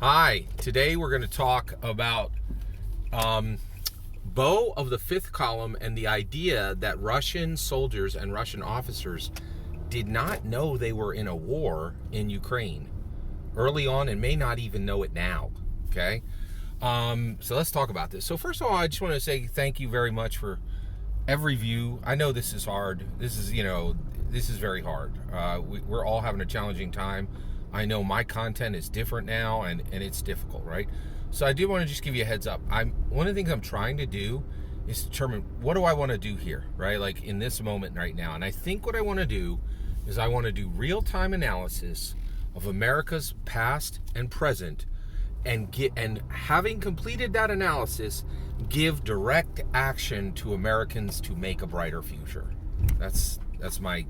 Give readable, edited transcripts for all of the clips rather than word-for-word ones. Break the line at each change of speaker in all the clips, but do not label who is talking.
Hi, today we're going to talk about Bo of the fifth column and the idea that Russian soldiers and Russian officers did not know they were in a war in Ukraine early on and may not even know it now. Okay? So let's talk about this. So first of all, I just want to say thank you very much for every view. I know this is hard. This is very hard. We're all having a challenging time. I know my content is different now, and it's difficult, right? So I do want to just give you a heads up. One of the things I'm trying to do is determine what do I want to do here, right? Like in this moment right now. And I think what I want to do is I want to do real-time analysis of America's past and present, and having completed that analysis, give direct action to Americans to make a brighter future. That's my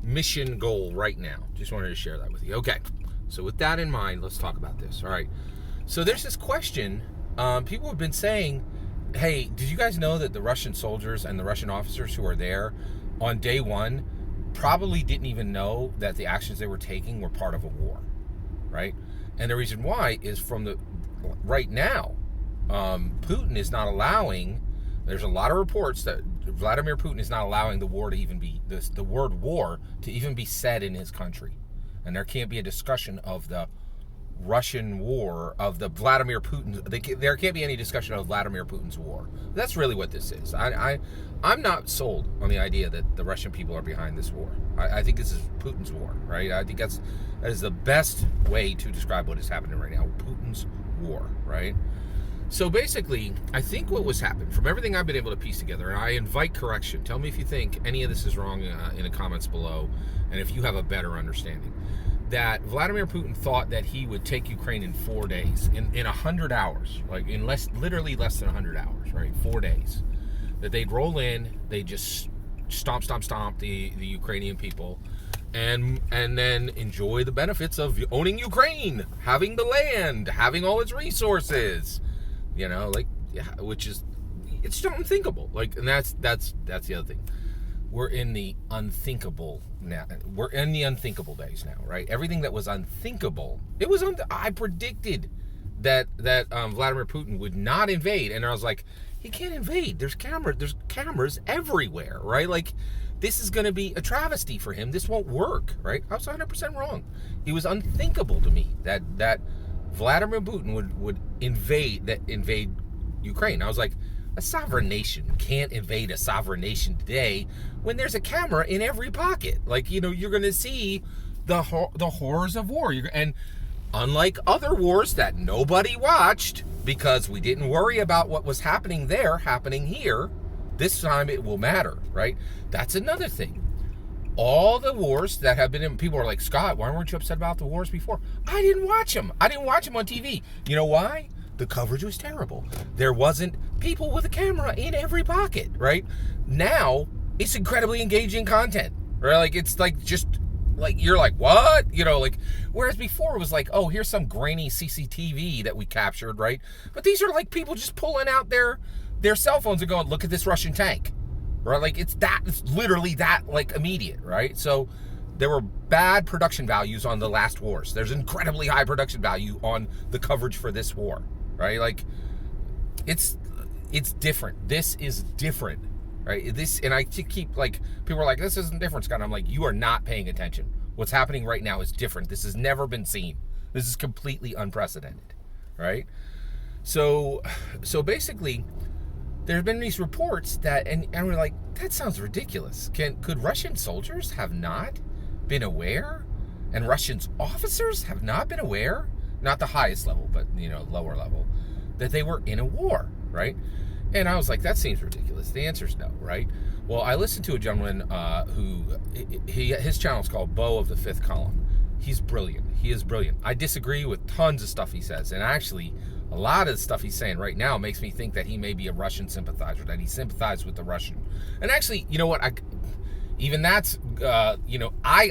mission goal right now. Just wanted to share that with you. Okay, so with that in mind, let's talk about this. All right, so there's this question. People have been saying, hey, did you guys know that the Russian soldiers and the Russian officers who are there on day one probably didn't even know that the actions they were taking were part of a war, right? And the reason why is right now, Putin is not allowing. There's a lot of reports that Vladimir Putin is not allowing the war to even be the word war to even be said in his country, and there can't be a discussion of the Russian war of the Vladimir Putin. There can't be any discussion of Vladimir Putin's war. That's really what this is. I'm not sold on the idea that the Russian people are behind this war. I think this is Putin's war, right? I think that is the best way to describe what is happening right now. Putin's war, right? So basically, I think what was happening, from everything I've been able to piece together, and I invite correction. Tell me if you think any of this is wrong in the comments below, and if you have a better understanding. That Vladimir Putin thought that he would take Ukraine in 4 days, in 100 hours, like in literally less than 100 hours, right? 4 days. That they'd roll in, they just stomp the Ukrainian people, and then enjoy the benefits of owning Ukraine, having the land, having all its resources. Which is, it's unthinkable. And that's the other thing. We're in the unthinkable now. We're in the unthinkable days now, right? Everything that was unthinkable, I predicted that Vladimir Putin would not invade, and I was like, he can't invade. There's cameras everywhere, right? Like, this is going to be a travesty for him. This won't work, right? I was 100% wrong. It was unthinkable to me that Vladimir Putin would invade Ukraine. I was like, a sovereign nation can't invade a sovereign nation today when there's a camera in every pocket. You're going to see the horrors of war. And unlike other wars that nobody watched because we didn't worry about what was happening there, happening here, this time it will matter, right? That's another thing. All the wars that have been in, people are like, Scott, why weren't you upset about the wars before? I didn't watch them. I didn't watch them on TV. You know why? The coverage was terrible. There wasn't people with a camera in every pocket, right? Now, it's incredibly engaging content, right? You're like, what? Whereas before it was like, oh, here's some grainy CCTV that we captured, right? But these are like people just pulling out their cell phones and going, look at this Russian tank. Right, it's literally that, immediate, right? So there were bad production values on the last wars. There's incredibly high production value on the coverage for this war, right? It's different. This is different, right? And I keep people are like, this isn't different, Scott. I'm like, you are not paying attention. What's happening right now is different. This has never been seen. This is completely unprecedented, right? So basically, there have been these reports that, and we're like, that sounds ridiculous. Could Russian soldiers have not been aware? And Russian officers have not been aware? Not the highest level, but, lower level. That they were in a war, right? And I was like, that seems ridiculous. The answer's no, right? Well, I listened to a gentleman his channel is called Bo of the Fifth Column. He's brilliant. He is brilliant. I disagree with tons of stuff he says. And actually, a lot of the stuff he's saying right now makes me think that he may be a Russian sympathizer, that he sympathized with the Russian. And actually, you know what? I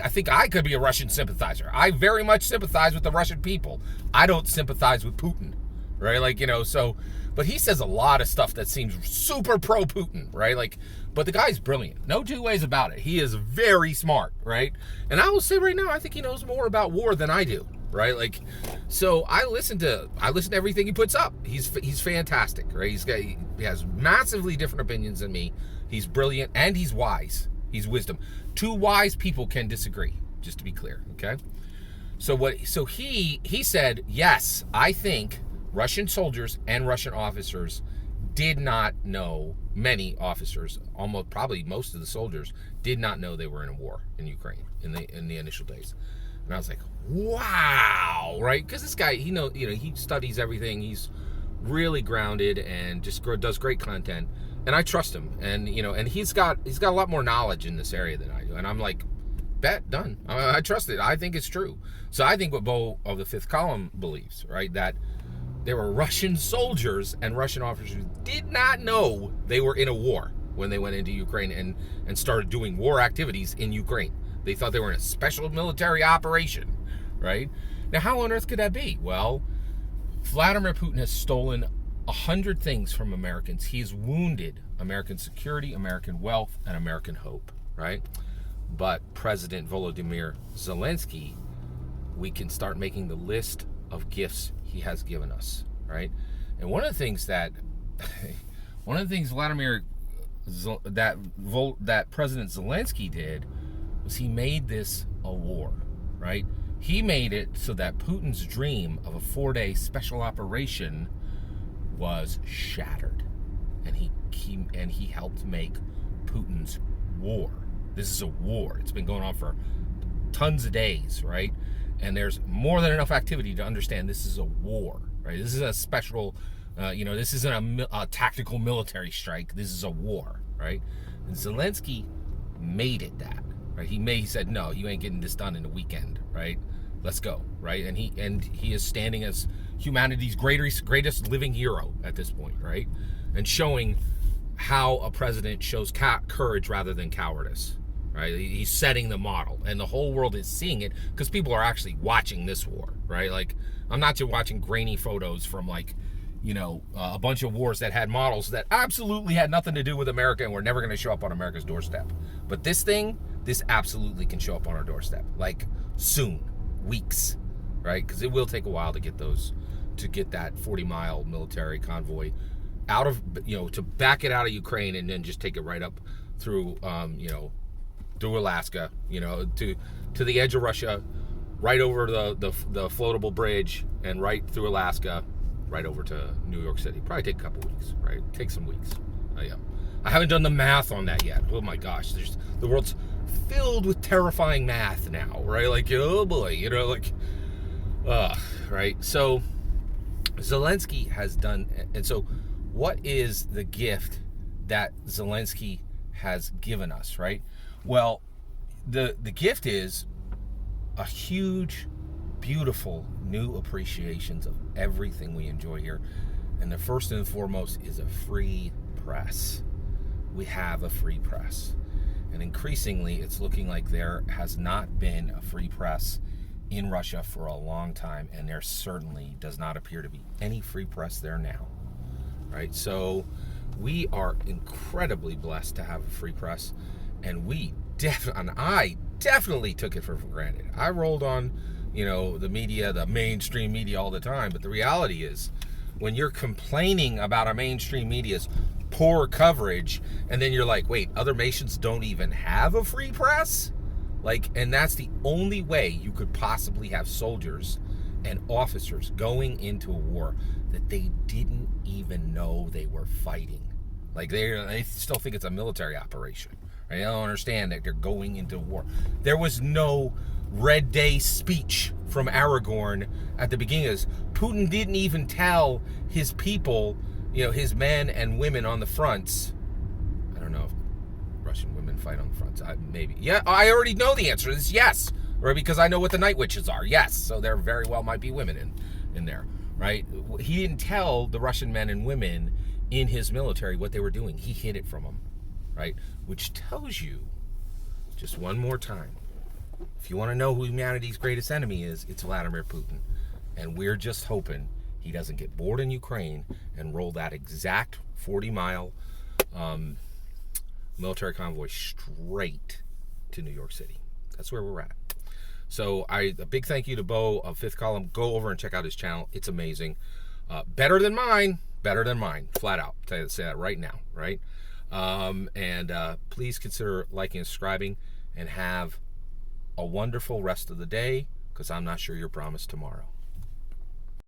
think I could be a Russian sympathizer. I very much sympathize with the Russian people. I don't sympathize with Putin, right? But he says a lot of stuff that seems super pro-Putin, right? But the guy's brilliant. No two ways about it. He is very smart, right? And I will say right now, I think he knows more about war than I do, right? Like, so I listen to everything he puts up. He's fantastic, right? He has massively different opinions than me. He's brilliant and he's wise. He's wisdom. Two wise people can disagree, just to be clear, okay? So he said, yes, I think Russian soldiers and Russian officers did not know, many officers, almost probably most of the soldiers, did not know they were in a war in Ukraine in the initial days. And I was like, wow, right? Because this guy, he studies everything. He's really grounded and just does great content. And I trust him. And and he's got a lot more knowledge in this area than I do. And I'm like, bet, done. I trust it. I think it's true. So I think what Bo of the Fifth Column believes, right, that there were Russian soldiers and Russian officers who did not know they were in a war when they went into Ukraine and started doing war activities in Ukraine. They thought they were in a special military operation, right? Now, how on earth could that be? Well, Vladimir Putin has stolen 100 things from Americans. He's wounded American security, American wealth, and American hope, right? But President Volodymyr Zelensky, we can start making the list of gifts he has given us, right? And one of the things that President Zelensky did was he made this a war, right? He made it so that Putin's dream of a 4-day special operation was shattered, and he helped make Putin's war. This is a war. It's been going on for tons of days, right? And there's more than enough activity to understand this is a war, right? This is a special, this isn't a tactical military strike. This is a war, right? And Zelensky made it that, right? He said, no, you ain't getting this done in a weekend, right? Let's go, right? And he is standing as humanity's greatest living hero at this point, right? And showing how a president shows courage rather than cowardice, right? He's setting the model, and the whole world is seeing it because people are actually watching this war, right? Like, I'm not just watching grainy photos from a bunch of wars that had models that absolutely had nothing to do with America and were never going to show up on America's doorstep. But this absolutely can show up on our doorstep, like soon, weeks, right? Because it will take a while to get that 40-mile military convoy out of, to back it out of Ukraine and then just take it right up through, through Alaska, to the edge of Russia, right over the floatable bridge, and right through Alaska, right over to New York City. Probably take a couple weeks, right? Take some weeks. I haven't done the math on that yet. Oh my gosh, the world's filled with terrifying math now, right? Like, oh boy, right? So Zelensky has done, and so what is the gift that Zelensky has given us, right? Well, the gift is a huge, beautiful new appreciations of everything we enjoy here. And the first and foremost is a free press. We have a free press. And increasingly, it's looking like there has not been a free press in Russia for a long time, and there certainly does not appear to be any free press there now, right? So we are incredibly blessed to have a free press, and I definitely took it for granted. I rolled on, the media, the mainstream media all the time, but the reality is, when you're complaining about our mainstream media's poor coverage, and then you're like, wait, other nations don't even have a free press? And that's the only way you could possibly have soldiers and officers going into a war that they didn't even know they were fighting. They still think it's a military operation. Right? They don't understand that they're going into war. There was no Red Day speech from Aragorn at the beginning of this. Putin didn't even tell his people, his men and women on the fronts. I don't know if Russian women fight on the fronts. Maybe. Yeah, I already know the answer to this. Yes. Right? Because I know what the night witches are. Yes. So there very well might be women in there. Right? He didn't tell the Russian men and women in his military what they were doing. He hid it from them. Right? Which tells you, just one more time, if you want to know who humanity's greatest enemy is, it's Vladimir Putin. And we're just hoping he doesn't get bored in Ukraine and roll that exact 40-mile military convoy straight to New York City. That's where we're at. So a big thank you to Bo of Fifth Column. Go over and check out his channel. It's amazing. Better than mine. Better than mine. Flat out. Say that right now, right? And please consider liking and subscribing, and have a wonderful rest of the day, because I'm not sure you're promised tomorrow.